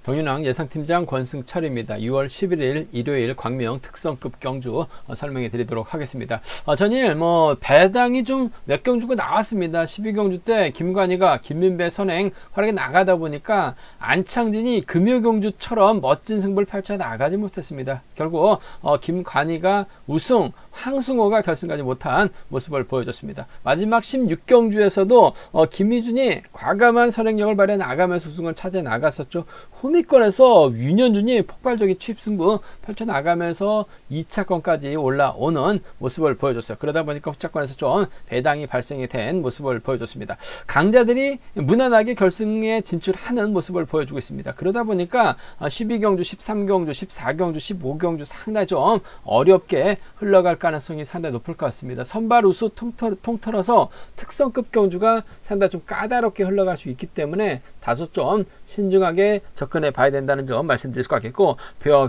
정윤왕 예상팀장 권승철입니다. 6월 11일 일요일 광명 특성급 경주 설명해 드리도록 하겠습니다. 전일 배당이 좀 몇 경주가 나왔습니다. 12경주 때 김관희가 김민배 선행 활약에 나가다 보니까 안창진이 금요경주처럼 멋진 승부를 펼쳐 나가지 못했습니다. 결국 김관희가 우승, 황승호가 결승까지 못한 모습을 보여줬습니다. 마지막 16경주에서도 김희준이 과감한 선행력을 발휘해 나가면서 우승을 차지해 나갔었죠. 후미권에서 윤현준이 폭발적인 취입승부 펼쳐나가면서 2차권까지 올라오는 모습을 보여줬어요. 그러다 보니까 후차권에서 좀 배당이 발생이 된 모습을 보여줬습니다. 강자들이 무난하게 결승에 진출하는 모습을 보여주고 있습니다. 그러다 보니까 12경주, 13경주, 14경주, 15경주 상당히 좀 어렵게 흘러갈 가능성이 상당히 높을 것 같습니다. 선발 우수 통틀어서 특성급 경주가 상당히 좀 까다롭게 흘러갈 수 있기 때문에 다소 좀 신중하게 접근해 봐야 된다는 점 말씀드릴 수 있겠고,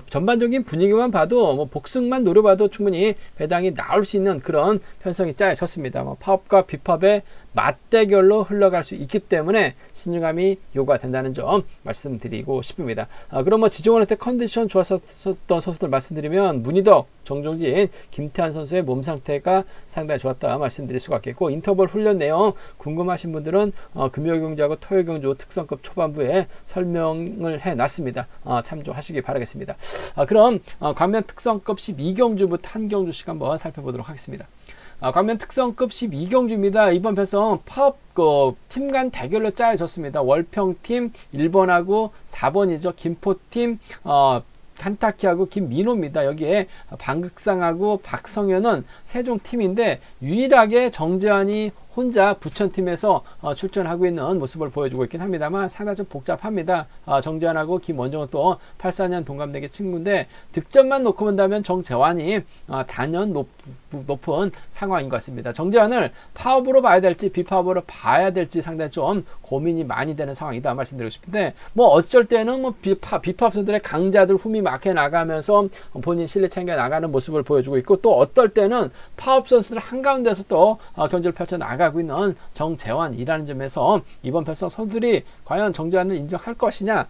전반적인 분위기만 봐도 복승만 노려봐도 충분히 배당이 나올 수 있는 그런 편성이 짜여졌습니다. 파업과 비팝의 맞대결로 흘러갈 수 있기 때문에 신중함이 요구된다는 점 말씀드리고 싶습니다. 그럼 지종원 때 컨디션 좋았었던 선수들 말씀드리면 문희덕, 정종진, 김태환 선수의 몸 상태가 상당히 좋았다 말씀드릴 수가 있겠고, 인터벌 훈련 내용 궁금하신 분들은 금요경주하고 토요경주 특성급 초반부에 설명을 해놨습니다. 참조하시기 바라겠습니다. 그럼 광명 특성급 12경주부터 한 경주씩 한번 살펴보도록 하겠습니다. 광명 특성급 12경주입니다. 이번 편성 파업 팀 간 대결로 짜여졌습니다. 월평팀 1번하고 4번이죠. 김포팀 한타키하고 김민호입니다. 여기에 방극상하고 박성현은 세종팀인데 유일하게 정재환이 혼자 부천팀에서 출전하고 있는 모습을 보여주고 있긴 합니다만 상당히 좀 복잡합니다. 정재환하고 김원정은 또 84년 동갑내기 친구인데 득점만 놓고 본다면 정재환이 단연 높은 상황인 것 같습니다. 정재환을 파업으로 봐야 될지 비파업으로 봐야 될지 상당히 좀 고민이 많이 되는 상황이다 말씀드리고 싶은데, 어쩔 때는 비파업 선수들의 강자들 흠이 막혀 나가면서 본인 실력 챙겨 나가는 모습을 보여주고 있고, 또 어떨 때는 파업 선수들 한가운데서 또 경주를 펼쳐 나가고 있는 정재환이라는 점에서 이번 편성 선수들이 과연 정재환을 인정할 것이냐,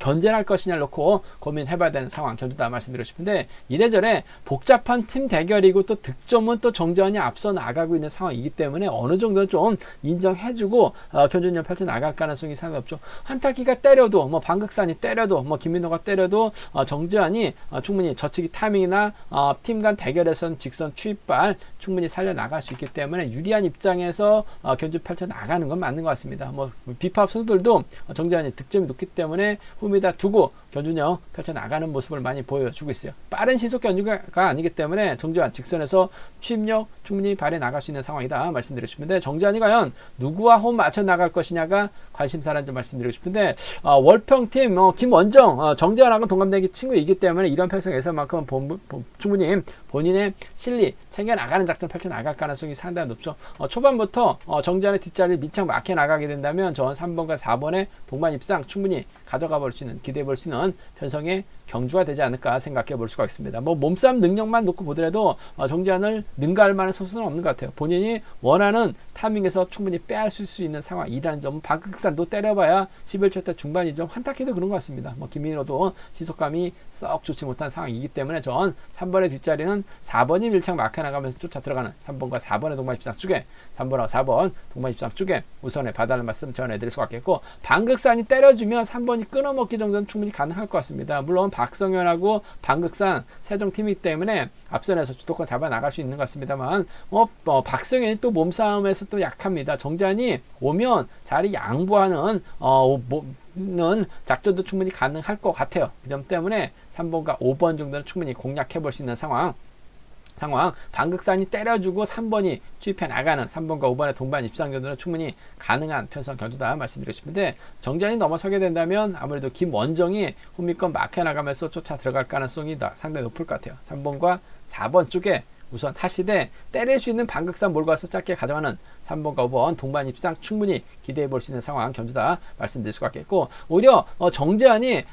견제할 것이냐를 놓고 고민해봐야 되는 상황 견주다 말씀드리고 싶은데, 이래저래 복잡한 팀 대결이고 또 득점은 또 정재환이 앞서 나가고 있는 상황이기 때문에 어느 정도는 좀 인정해주고 견주를 펼쳐 나갈 가능성이 상당히 없죠. 한타키가 때려도 방극산이 때려도 김민호가 때려도 정재환이 충분히 저치기 타이밍이나 팀 간 대결에선 직선 추입발 충분히 살려 나갈 수 있기 때문에 유리한 입장에서 견주 펼쳐 나가는 건 맞는 것 같습니다. 비팝 선수들도 정재환이 득점이 높기 때문에 홈에다 두고 견주력 펼쳐 나가는 모습을 많이 보여주고 있어요. 빠른 시속 견주가 아니기 때문에 정재환 직선에서 취입력 충분히 발휘해 나갈 수 있는 상황이다 말씀드리고 싶은데, 정재환이 과연 누구와 홈 맞춰 나갈 것이냐가 관심사라는 점 말씀드리고 싶은데, 월평팀 김원정, 정재환하고 동갑내기 친구이기 때문에 이런 편성에서만큼 충분히 본인의 실리 챙겨 나가는 작전 펼쳐 나갈 가능성이 상당히 높죠. 초반부터 정재환의 뒷자리를 밑창 막혀 나가게 된다면 전 3번과 4번의 동반 입상 충분히 가져가 볼 수 있는, 기대해 볼 수 있는 편성의 경주가 되지 않을까 생각해 볼 수가 있습니다. 몸싸움 능력만 놓고 보더라도 정재환을 능가할 만한 선수는 없는 것 같아요. 본인이 원하는 타이밍에서 충분히 빼앗을 수 있는 상황이라는 점, 방극산도 때려봐야 11초 때 중반이죠. 한타키도 그런 것 같습니다. 김민호도 시속감이 썩 좋지 못한 상황이기 때문에 전 3번의 뒷자리는 4번이 밀착 막혀나가면서 쫓아 들어가는 3번과 4번의 동반 입상 쪽에, 3번하고 4번 동반 입상 쪽에 우선에 봐달라는 말씀 전해드릴 수가 있겠고, 방극산이 때려주면 3번이 끊어먹기 정도는 충분히 가능할 것 같습니다. 물론 박성현하고 방극산 세종팀이기 때문에 앞선에서 주도권 잡아 나갈 수 있는 것 같습니다만, 박성현이 또 몸싸움에서 또 약합니다. 정재환이 오면 자리 양보하는 작전도 충분히 가능할 것 같아요. 그 점 때문에 3번과 5번 정도는 충분히 공략해 볼 수 있는 상황, 방극산이 때려주고 3번이 투입해 나가는 3번과 5번의 동반 입상 견도는 충분히 가능한 편성 견도다 말씀드리고 싶은데, 정재환이 넘어서게 된다면 아무래도 김원정이 홈미권 막혀 나가면서 쫓아 들어갈 가능성이 상당히 높을 것 같아요. 3번과 4번 쪽에 우선 하시되 때릴 수 있는 방극산 몰고 와서 짧게 가져가는 3번과 5번 동반 입상 충분히 기대해 볼 수 있는 상황 견주다 말씀드릴 수가 있겠고, 오히려 정재환이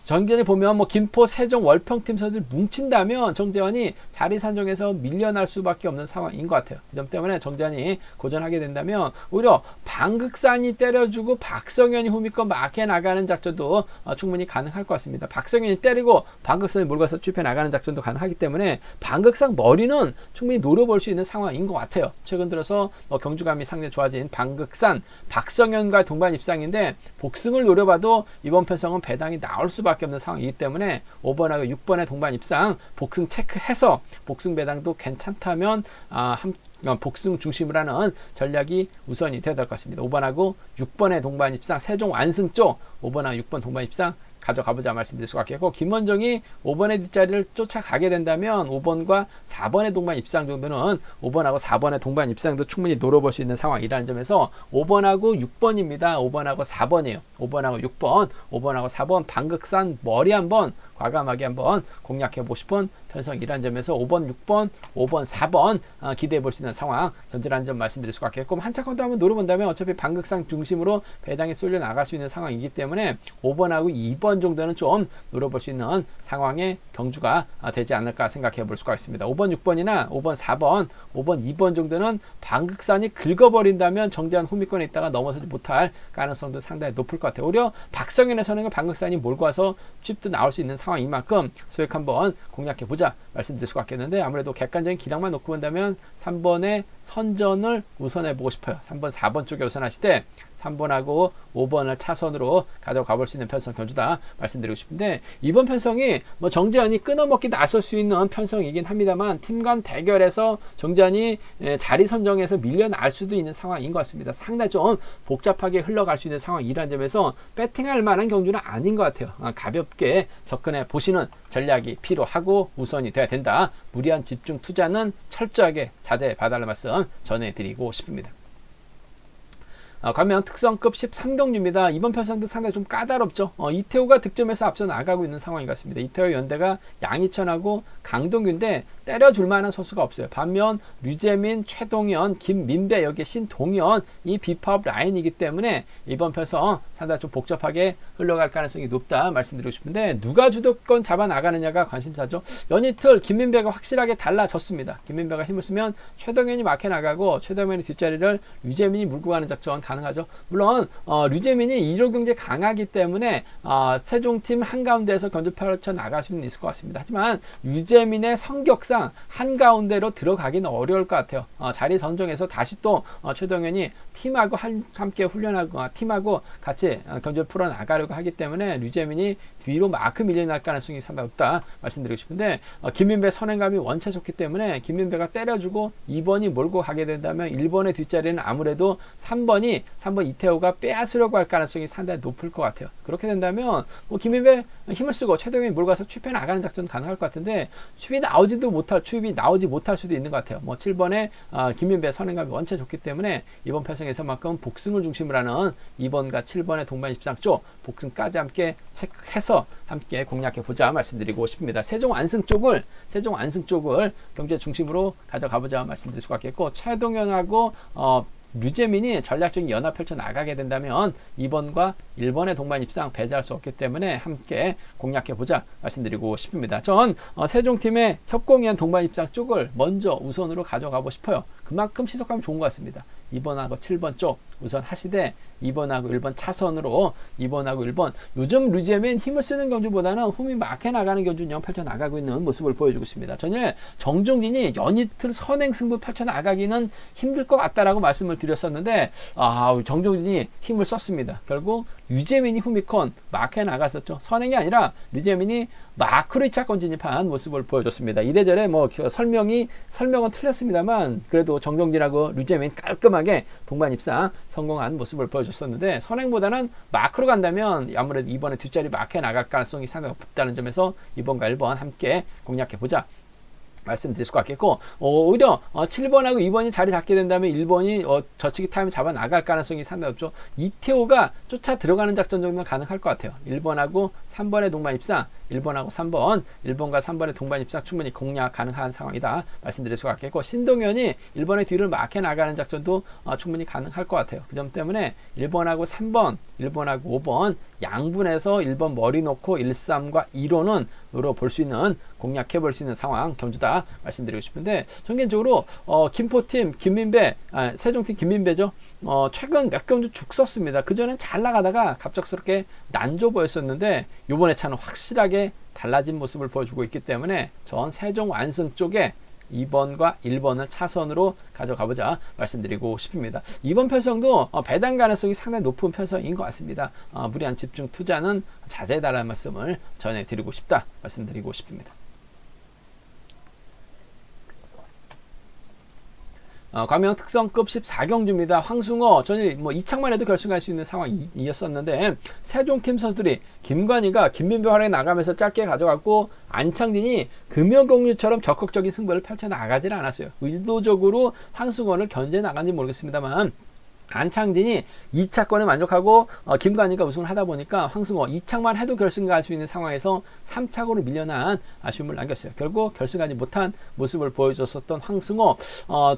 정재환이 보면 뭐 김포, 세종, 월평팀 선수들 뭉친다면 정재환이 자리 산정에서 밀려날 수밖에 없는 상황인 것 같아요. 이 점 때문에 정재환이 고전하게 된다면 오히려 방극산이 때려주고 박성현이 후미권 막해 나가는 작전도 충분히 가능할 것 같습니다. 박성현이 때리고 방극산을 몰고 가서 취입해 나가는 작전도 가능하기 때문에 방극산 머리는 충분히 노려볼 수 있는 상황인 것 같아요. 최근 들어서 경주감이 상당히 좋아진 방극산, 박성현과 동반 입상인데 복승을 노려봐도 이번 편성은 배당이 나올 수밖에 없는 상황이기 때문에 5번하고 6번의 동반 입상 복승 체크해서 복승 배당도 괜찮다면 복승 중심으로 하는 전략이 우선이 되어야 될 것 같습니다. 5번하고 6번의 동반 입상 세종 완승 쪽 5번하고 6번 동반 입상 가져가보자 말씀드릴 수가 있겠고, 김원정이 5번의 뒷자리를 쫓아가게 된다면 5번과 4번의 동반 입상 정도는 5번하고 4번의 동반 입상도 충분히 노려볼 수 있는 상황이라는 점에서 5번하고 6번입니다. 5번하고 4번이에요. 5번하고 6번, 5번하고 4번 방극산 머리 한번 과감하게 한번 공략해보고 싶은 편성이라는 점에서 5번, 6번, 5번, 4번 기대해 볼 수 있는 상황 현재라는 점 말씀드릴 수가 있겠고, 한차컨도 한번 노려본다면 어차피 방극상 중심으로 배당이 쏠려 나갈 수 있는 상황이기 때문에 5번하고 2번 정도는 좀 노려볼 수 있는 상황의 경주가 되지 않을까 생각해 볼 수가 있습니다. 5번, 6번이나 5번, 4번, 5번, 2번 정도는 방극산이 긁어버린다면 정재환 후미권에 있다가 넘어서지 못할 가능성도 상당히 높을 것 같아요. 오히려 박성현의 선행을 방극산이 몰고 와서 칩도 나올 수 있는 상황인 만큼 소액 한번 공략해 보자 말씀드릴 수가 있겠는데, 아무래도 객관적인 기량만 놓고 본다면 3번의 선전을 우선해 보고 싶어요. 3번, 4번 쪽에 우선하시되 3번하고 5번을 차선으로 가져가 볼 수 있는 편성 경주다 말씀드리고 싶은데, 이번 편성이 뭐 정재환이 끊어먹기 나설 수 있는 편성이긴 합니다만 팀 간 대결에서 정재환이 자리 선정에서 밀려날 수도 있는 상황인 것 같습니다. 상당히 좀 복잡하게 흘러갈 수 있는 상황이라는 점에서 배팅할 만한 경주는 아닌 것 같아요. 가볍게 접근해 보시는 전략이 필요하고 우선이 돼야 된다. 무리한 집중 투자는 철저하게 자제해 봐달라는 말씀 전해드리고 싶습니다. 관명 특성급 13경주입니다. 이번 편성도 상당히 좀 까다롭죠. 이태호가 득점에서 앞서 나가고 있는 상황인 것 같습니다. 이태호 연대가 양희천하고 강동규인데 때려줄 만한 선수가 없어요. 반면 류재민, 최동현, 김민배, 여기에 신동현 이 비파업 라인이기 때문에 이번 편성 상당히 좀 복잡하게 흘러갈 가능성이 높다 말씀드리고 싶은데, 누가 주도권 잡아 나가느냐가 관심사죠. 연이틀 김민배가 확실하게 달라졌습니다. 김민배가 힘을 쓰면 최동현이 막혀 나가고 최동현의 뒷자리를 류재민이 물고 가는 작전 가능하죠. 물론 류재민이 1호 경제 강하기 때문에 세종팀 한가운데에서 견주 펼쳐 나갈 수는 있을 것 같습니다. 하지만 류재민의 성격상 한가운데로 들어가기는 어려울 것 같아요. 자리 선정에서 다시 또 최동현이 팀하고 함께 훈련하고 팀하고 같이 견주를 풀어 나가려고 하기 때문에 류재민이 뒤로 마크 밀려날 가능성이 상당히 높다 말씀드리고 싶은데, 김민배 선행감이 원체 좋기 때문에 김민배가 때려주고 2번이 몰고 가게 된다면 1번의 뒷자리는 아무래도 3번 이태호가 빼앗으려고 할 가능성이 상당히 높을 것 같아요. 그렇게 된다면 뭐 김민배 힘을 쓰고 최동현이 몰고 가서 취입해 나가는 작전 가능할 것 같은데, 취입이 나오지 못할 수도 있는 것 같아요. 뭐 7번에 김민배 선행감이 원체 좋기 때문에 이번 편성에서만큼 복승을 중심으로 하는 2번과 7번의 동반 입상 쪽 복승까지 함께 체크해서 함께 공략해 보자 말씀드리고 싶습니다. 세종 안승 쪽을 경제 중심으로 가져가 보자 말씀드릴 수가 있겠고, 최동현하고 류재민이 전략적인 연합 펼쳐 나가게 된다면 2번과 1번의 동반 입상 배제할 수 없기 때문에 함께 공략해 보자 말씀드리고 싶습니다. 전 세종팀의 협공위한 동반 입상 쪽을 먼저 우선으로 가져가고 싶어요. 그만큼 시속감이 좋은 것 같습니다. 2번하고 7번 쪽 우선 하시되 2번하고 1번 차선으로 2번하고 1번, 요즘 류재민 힘을 쓰는 경주보다는 홈이 막혀 나가는 경주는 펼쳐 나가고 있는 모습을 보여주고 있습니다. 전에 정종진이 연이틀 선행 승부 펼쳐 나가기는 힘들 것 같다라고 말씀을 드렸었는데 정종진이 힘을 썼습니다. 결국 류재민이 후미콘 막혀 나갔었죠. 선행이 아니라 류재민이 마크로 2차권 진입한 모습을 보여줬습니다. 이래저래 뭐 설명은 틀렸습니다만 그래도 정종진하고 류재민 깔끔하게 동반 입상 성공한 모습을 보여줬었는데, 선행보다는 마크로 간다면 아무래도 이번에 뒷자리 막혀 나갈 가능성이 상당히 높다는 점에서 2번과 1번 함께 공략해보자 말씀드릴 수가 있겠고, 오히려 7번하고 2번이 자리 잡게 된다면 1번이 저치기 타임을 잡아 나갈 가능성이 상당히 높죠. 이태호가 쫓아 들어가는 작전 정도는 가능할 것 같아요. 1번하고 3번의 동반 입상, 1번하고 3번, 1번과 3번의 동반 입상 충분히 공략 가능한 상황이다 말씀드릴 수가 있겠고, 신동현이 1번의 뒤를 막혀 나가는 작전도 충분히 가능할 것 같아요. 그 점 때문에 1번하고 3번, 1번하고 5번 양분해서 1번 머리 놓고 1, 3과 2로는 볼 수 있는, 공략해 볼 수 있는 상황 경주다 말씀드리고 싶은데, 전개적으로 김포팀 김민배, 세종팀 김민배죠. 최근 몇 경주 죽 썼습니다. 그전엔 잘 나가다가 갑작스럽게 난조 보였었는데 요번에 차는 확실하게 달라진 모습을 보여주고 있기 때문에 전 세종 완승 쪽에 2번과 1번을 차선으로 가져가보자 말씀드리고 싶습니다. 이번 편성도 배당 가능성이 상당히 높은 편성인 것 같습니다. 무리한 집중 투자는 자제해달라는 말씀을 전해드리고 싶다 말씀드리고 싶습니다. 광명 특성급 14경주입니다. 황승호 전에 이착만 해도 결승할 수 있는 상황이었었는데, 세종팀 선수들이 김관희가 김민배 활약에 나가면서 짧게 가져갔고, 안창진이 금연공유처럼 적극적인 승부를 펼쳐나가질 않았어요. 의도적으로 황승호를 견제 나간지 모르겠습니다만, 안창진이 2차권에 만족하고 김관희가 우승을 하다 보니까 황승호 2착만 해도 결승 갈 수 있는 상황에서 3착으로 밀려난 아쉬움을 남겼어요. 결국 결승하지 못한 모습을 보여줬었던 황승호,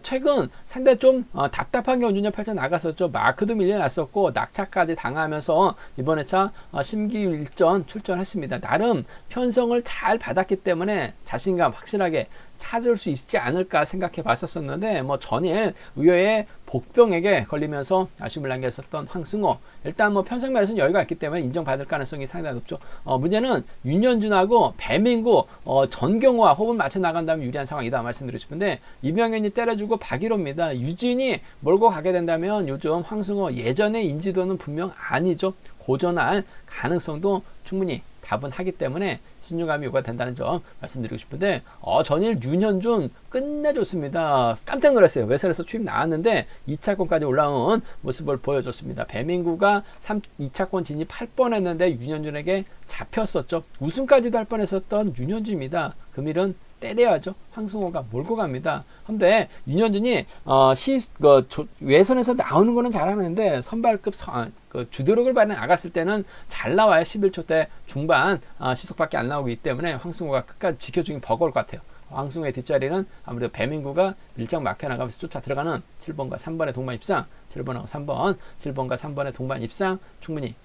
최근 상당히 좀 답답한 경주를 펼쳐나갔었죠. 마크도 밀려났었고 낙차까지 당하면서 이번 회차 심기일전 출전했습니다. 나름 편성을 잘 받았기 때문에 자신감 확실하게 찾을 수 있지 않을까 생각해 봤었는데, 전일 의외의 복병에게 걸리면서 아쉬움을 남겼었던 황승호, 일단 편성 면에서는 여유가 있기 때문에 인정받을 가능성이 상당히 높죠. 문제는 윤현준하고 배민구, 전경호와 호흡을 맞춰 나간다면 유리한 상황이다 말씀드리고 싶은데, 이병현이 때려주고 박일호입니다. 유진이 몰고 가게 된다면 요즘 황승호 예전의 인지도는 분명 아니죠. 고전할 가능성도 충분히 다분하기 때문에 신중함이 요구된다는 점 말씀드리고 싶은데, 전일 윤현준 끝내줬습니다. 깜짝 놀랐어요. 외선에서 추임 나왔는데 2차권까지 올라온 모습을 보여줬습니다. 배민구가 2차권 진입할 뻔했는데 윤현준에게 잡혔었죠. 우승까지도 할 뻔했었던 윤현준입니다. 금일은 때려야죠. 황승호가 몰고 갑니다. 근데 윤현준이 외선에서 나오는 거는 잘하는데 선발급 주도력을 받아 나갔을 때는 잘 나와요. 11초 대 중반 시속밖에 안 나오기 때문에 황승호가 끝까지 지켜주긴 버거울 것 같아요. 황승호의 뒷자리는 아무래도 배민구가 밀정 막혀 나가면서 쫓아 들어가는 7번과 3번의 동반 입상, 7번하고 3번, 7번과 3번의 동반 입상 충분히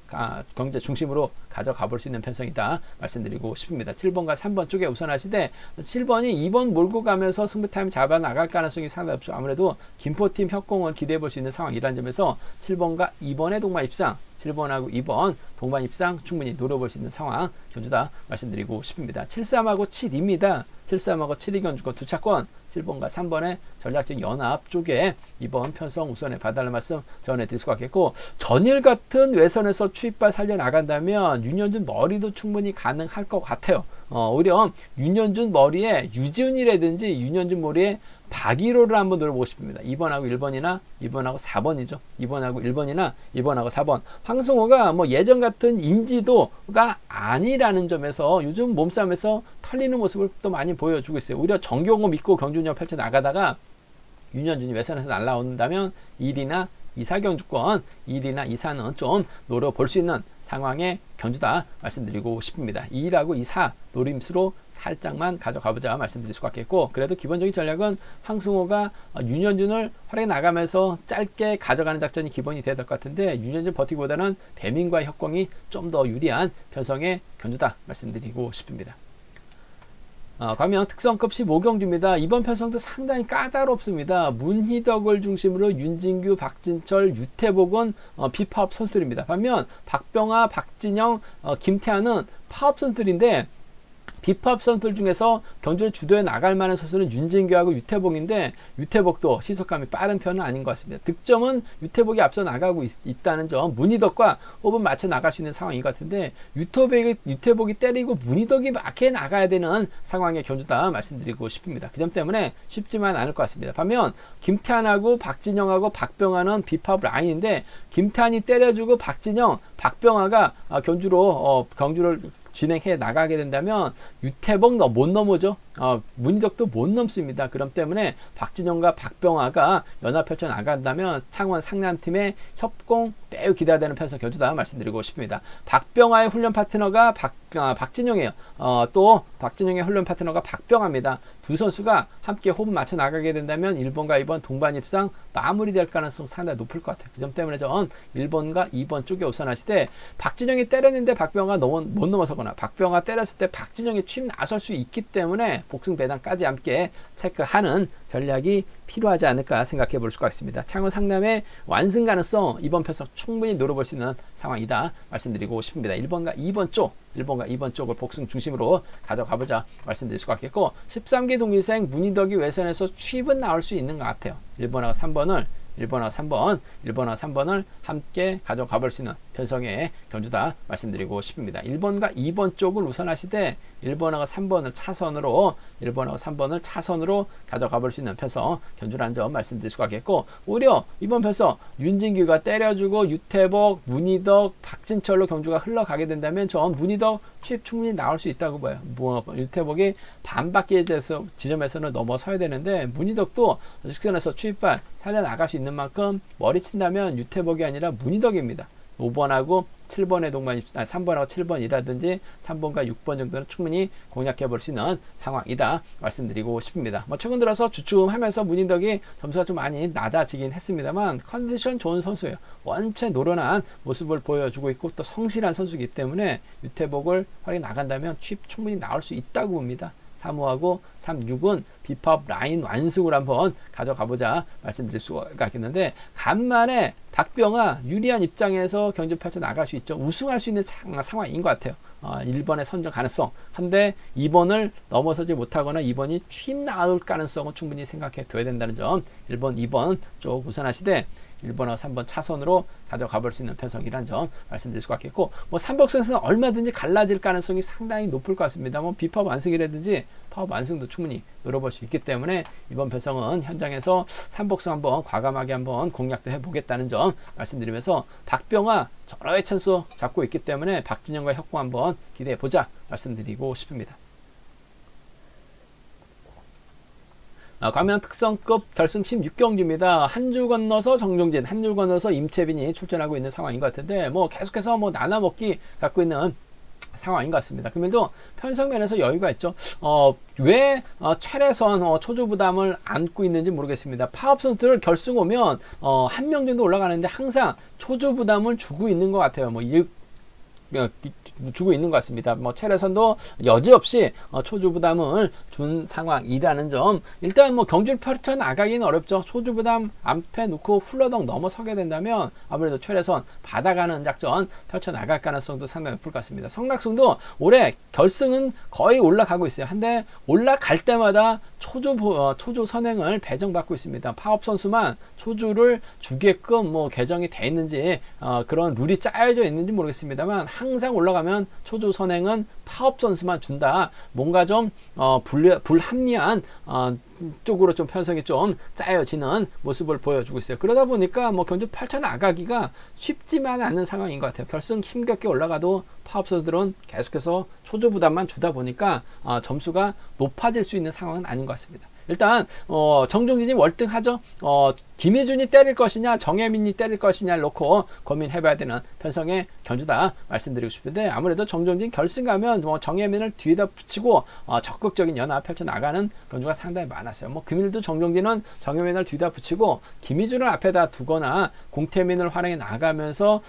경제 중심으로 가져가 볼 수 있는 편성이다 말씀드리고 싶습니다. 7번과 3번 쪽에 우선하시되 7번이 2번 몰고 가면서 승부 타임 잡아 나갈 가능성이 상당히 없죠. 아무래도 김포팀 협공을 기대해 볼 수 있는 상황이라는 점에서 7번과 2번의 동반 입상, 7번하고 2번 동반 입상 충분히 노려볼 수 있는 상황 견주다 말씀드리고 싶습니다. 73하고 7입니다. 73하고 7이 견주고 두 차권, 7번과 3번의 전략적 연합 쪽에 이번 편성 우선에 봐달라는 말씀 전해드릴 수가 있겠고, 전일 같은 외선에서 추입발 살려나간다면 윤현준 머리도 충분히 가능할 것 같아요. 오히려 윤현준 머리에 유지훈이라든지 윤현준 머리에 박일호를 한번 노려보고 싶습니다. 2번하고 1번이나 2번하고 4번이죠. 2번하고 1번이나 2번하고 4번. 황승호가 예전 같은 인지도가 아니라는 점에서 요즘 몸싸움에서 털리는 모습을 또 많이 보여주고 있어요. 오히려 정경호 믿고 경주력 펼쳐 나가다가 윤현준이 외선에서 날라온다면 1이나 2사 경주권, 1이나 2사는 좀 노려볼 수 있는 상황의 견주다 말씀드리고 싶습니다. 2라고 2사 노림수로 살짝만 가져가보자 말씀드릴 수가 있겠고, 그래도 기본적인 전략은 황승호가 윤현준을 활약해 나가면서 짧게 가져가는 작전이 기본이 돼야 될 것 같은데, 윤현준 버티기보다는 배민과의 협공이 좀 더 유리한 편성의 견주다 말씀드리고 싶습니다. 광명 특성급 15경주입니다. 이번 편성도 상당히 까다롭습니다. 문희덕을 중심으로 윤진규, 박진철, 유태복은 비파업 선수들입니다. 반면 박병하, 박진영, 김태환은 파업 선수들인데, 비팝 선수들 중에서 경주를 주도해 나갈 만한 선수는 윤진규하고 유태복인데, 유태복도 시속감이 빠른 편은 아닌 것 같습니다. 득점은 유태복이 앞서 나가고 있다는 점, 문희덕과 호흡을 맞춰 나갈 수 있는 상황인 것 같은데, 유태복이 때리고 문희덕이 막혀 나가야 되는 상황의 견주다 말씀드리고 싶습니다. 그 점 때문에 쉽지만 않을 것 같습니다. 반면 김태환하고 박진영하고 박병하는 비팝 라인인데, 김태환이 때려주고 박진영, 박병하가 경주를 진행해 나가게 된다면 유태복 못 넘어죠. 문희덕도 못 넘습니다. 그럼 때문에 박진영과 박병화가 연합 펼쳐 나간다면 창원 상남팀의 협공 매우 기대되는 편성 견주다 말씀드리고 싶습니다. 박병화의 훈련 파트너가 박진영이에요. 또 박진영의 훈련 파트너가 박병화입니다. 두 선수가 함께 호흡 맞춰 나가게 된다면 1번과 2번 동반 입상 마무리될 가능성 상당히 높을 것 같아요. 그 점 때문에 전 1번과 2번 쪽에 우선하시되 박진영이 때렸는데 박병화가 못 넘어서거나 박병화가 때렸을 때 박진영이 취임 나설 수 있기 때문에 복승 배당까지 함께 체크하는 전략이 필요하지 않을까 생각해 볼 수가 있습니다. 창원 상남의 완승 가능성 이번 편성 충분히 노려볼 수 있는 상황이다 말씀드리고 싶습니다. 1번과 2번 쪽을 복승 중심으로 가져가보자 말씀드릴 수가 있겠고 13기 동기생 문희덕이 외선에서 취입은 나올 수 있는 것 같아요. 1번하고 3번을 함께 가져가 볼 수 있는 편성의 견주다 말씀드리고 싶습니다. 1번과 2번 쪽을 우선하시되 1번하고 3번을 차선으로 가져가 볼 수 있는 편성 견주라는 점 말씀드릴 수가 있겠고 오히려 이번 편성 윤진규가 때려주고 유태복, 문희덕, 박진철로 경주가 흘러가게 된다면 전 문희덕 취입 충분히 나올 수 있다고 봐요. 유태복이 반바퀴 지점에서는 넘어서야 되는데 문희덕도 직선에서 취입발 살려나갈 수 있는 만큼 머리 친다면 유태복이 아니라 문희덕입니다. 5번하고 7번의 동반 입상, 3번하고 7번이라든지 3번과 6번 정도는 충분히 공략해 볼 수 있는 상황이다 말씀드리고 싶습니다. 최근 들어서 주춤하면서 문희덕이 점수가 좀 많이 낮아지긴 했습니다만 컨디션 좋은 선수예요. 원체 노련한 모습을 보여주고 있고 또 성실한 선수이기 때문에 유태복을 활용해 나간다면 취입 충분히 나올 수 있다고 봅니다. 3호하고 36은 비법 라인 완승으로 한번 가져가보자 말씀드릴 수가 있겠는데 간만에 박병화 유리한 입장에서 경주 펼쳐 나갈 수 있죠. 우승할 수 있는 상황인 것 같아요. 1번의 선정 가능성 한데 2번을 넘어서지 못하거나 2번이 취입 나올 가능성은 충분히 생각해 둬야 된다는 점 1번, 2번 쪽 우선하시되 1번하고 3번 차선으로 가져가 볼 수 있는 편성이라는 점 말씀드릴 수가 있겠고 3복선에서는 얼마든지 갈라질 가능성이 상당히 높을 것 같습니다. 비법 완승이라든지 파업 완승도 충분히 노려볼 수 있기 때문에 이번 편성은 현장에서 3복선 한번 과감하게 한번 공략도 해보겠다는 점 말씀드리면서 박병화 저러의 찬스 잡고 있기 때문에 박진영과 협공 한번 기대해보자 말씀드리고 싶습니다. 광명 특성급 결승 16경기입니다. 한 줄 건너서 정종진, 한 줄 건너서 임채빈이 출전하고 있는 상황인 것 같은데 계속해서 나눠먹기 갖고 있는 상황인 것 같습니다. 금일도 편성면에서 여유가 있죠. 왜 최래선 초조 부담을 안고 있는지 모르겠습니다. 파업 선수들 결승 오면 한 명 정도 올라가는데 항상 초조 부담을 주고 있는 것 같아요. 주고 있는 것 같습니다. 최래선도 여지없이 초주 부담을 준 상황이라는 점 일단 경주를 펼쳐 나가기는 어렵죠. 초주 부담 앞에 놓고 훌러덩 넘어서게 된다면 아무래도 최래선 받아가는 작전 펼쳐 나갈 가능성도 상당히 높을 것 같습니다. 성락승도 올해 결승은 거의 올라가고 있어요. 한데 올라갈 때마다 초조 선행을 배정받고 있습니다. 파업 선수만 초주를 주게끔 개정이 돼 있는지 그런 룰이 짜여져 있는지 모르겠습니다만 항상 올라가면 초조 선행은 파업 선수만 준다. 뭔가 좀 불합리한 쪽으로 좀 편성이 좀 짜여지는 모습을 보여주고 있어요. 그러다 보니까 경주 펼쳐 나가기가 쉽지만 않은 상황인 것 같아요. 결승 힘겹게 올라가도 파업 선수들은 계속해서 초조 부담만 주다 보니까 점수가 높아질 수 있는 상황은 아닌 것 같습니다. 일단 정종진이 월등하죠. 김희준이 때릴 것이냐 정혜민이 때릴 것이냐를 놓고 고민해봐야 되는 편성의 견주다 말씀드리고 싶은데 아무래도 정종진 결승 가면 정혜민을 뒤에다 붙이고 적극적인 연합 펼쳐나가는 견주가 상당히 많았어요. 금일도 정종진은 정혜민을 뒤에다 붙이고 김희준을 앞에다 두거나 공태민을 활용해 나가면서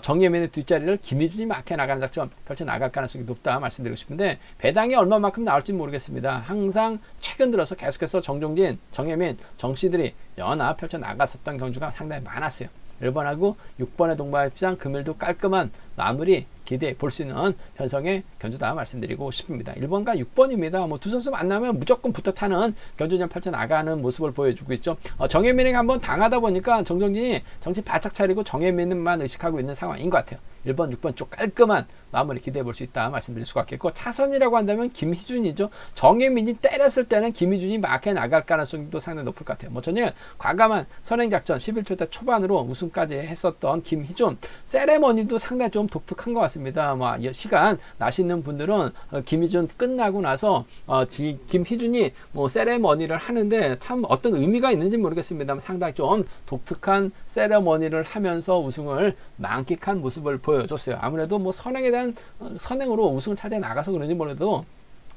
정혜민의 뒷자리를 김희준이 막혀 나가는 작전 펼쳐나갈 가능성이 높다 말씀드리고 싶은데 배당이 얼마만큼 나올지 모르겠습니다. 항상 최근 들어서 계속해서 정종진, 정혜민, 정씨들이 연합 펼쳐 나갔었던 경주가 상당히 많았어요. 1번하고 6번의 동반입상 금일도 깔끔한 마무리 기대해 볼 수 있는 편성의 견주다 말씀드리고 싶습니다. 1번과 6번입니다. 두 선수 만나면 무조건 붙어 타는 견주전 펼쳐 나가는 모습을 보여주고 있죠. 정혜민에게 한번 당하다 보니까 정종진이 정신 바짝 차리고 정혜민만 의식하고 있는 상황인 것 같아요. 1번, 6번 쪽 깔끔한 마무리 기대해 볼 수 있다 말씀드릴 수가 있겠고, 차선이라고 한다면 김희준이죠. 정혜민이 때렸을 때는 김희준이 막혀 나갈 가능성도 상당히 높을 것 같아요. 뭐 전일 과감한 선행작전 11초 대 초반으로 우승까지 했었던 김희준, 세레머니도 상당히 좀 독특한 것 같습니다. 뭐 시간 나시는 분들은 김희준 끝나고 나서 김희준이 뭐 세레머니를 하는데 참 어떤 의미가 있는지 모르겠습니다만 상당히 좀 독특한 세레머니를 하면서 우승을 만끽한 모습을 보여줬어요. 아무래도 뭐 선행으로 우승을 차지해 나가서 그런지 몰라도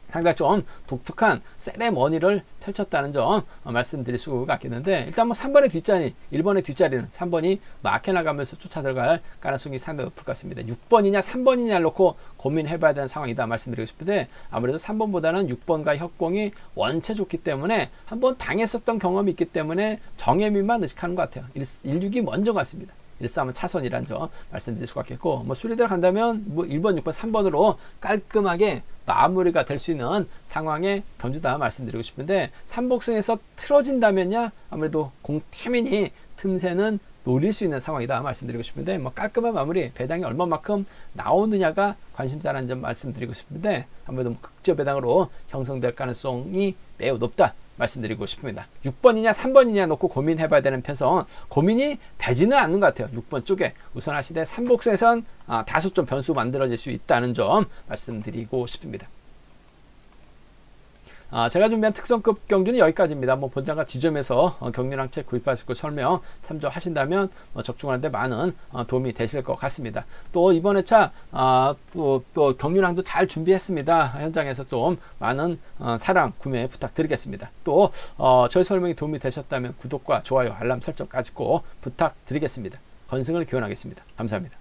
상당히 좀 독특한 세레머니를 펼쳤다는 점 말씀드릴 수가 있겠는데, 일단 뭐 3번의 뒷자리, 1번의 뒷자리는 3번이 막혀나가면서 쫓아 들어갈 가능성이 상당히 높을 것 같습니다. 6번이냐 3번이냐를 놓고 고민해 봐야 되는 상황이다 말씀드리고 싶은데, 아무래도 3번보다는 6번과 협공이 원체 좋기 때문에 한번 당했었던 경험이 있기 때문에 정혜민만 의식하는 것 같아요. 1, 6이 먼저 같습니다. 1-3은 차선이라는 점 말씀드릴 수가 있겠고, 뭐 수리대로 간다면 뭐 1번, 6번, 3번으로 깔끔하게 마무리가 될 수 있는 상황의 경주다 말씀드리고 싶은데, 3복승에서 틀어진다면야 아무래도 공태민이 틈새는 노릴 수 있는 상황이다 말씀드리고 싶은데, 뭐 깔끔한 마무리 배당이 얼마만큼 나오느냐가 관심사라는 점 말씀드리고 싶은데, 아무래도 극저 배당으로 형성될 가능성이 매우 높다 말씀드리고 싶습니다. 6번이냐 3번이냐 놓고 고민해 봐야 되는 편성, 고민이 되지는 않는 것 같아요. 6번 쪽에 우선하시되 3복수에선 다소 좀 변수 만들어질 수 있다는 점 말씀드리고 싶습니다. 제가 준비한 특성급 경주는 여기까지입니다. 뭐 본장과 지점에서 경륜랑 책 구입하실 거 설명 참조하신다면 적중하는데 많은 도움이 되실 것 같습니다. 또 이번 회차 또 경륜랑도 잘 준비했습니다. 현장에서 좀 많은 사랑 구매 부탁드리겠습니다. 또 저희 설명이 도움이 되셨다면 구독과 좋아요 알람 설정까지 꼭 부탁드리겠습니다. 건승을 기원하겠습니다. 감사합니다.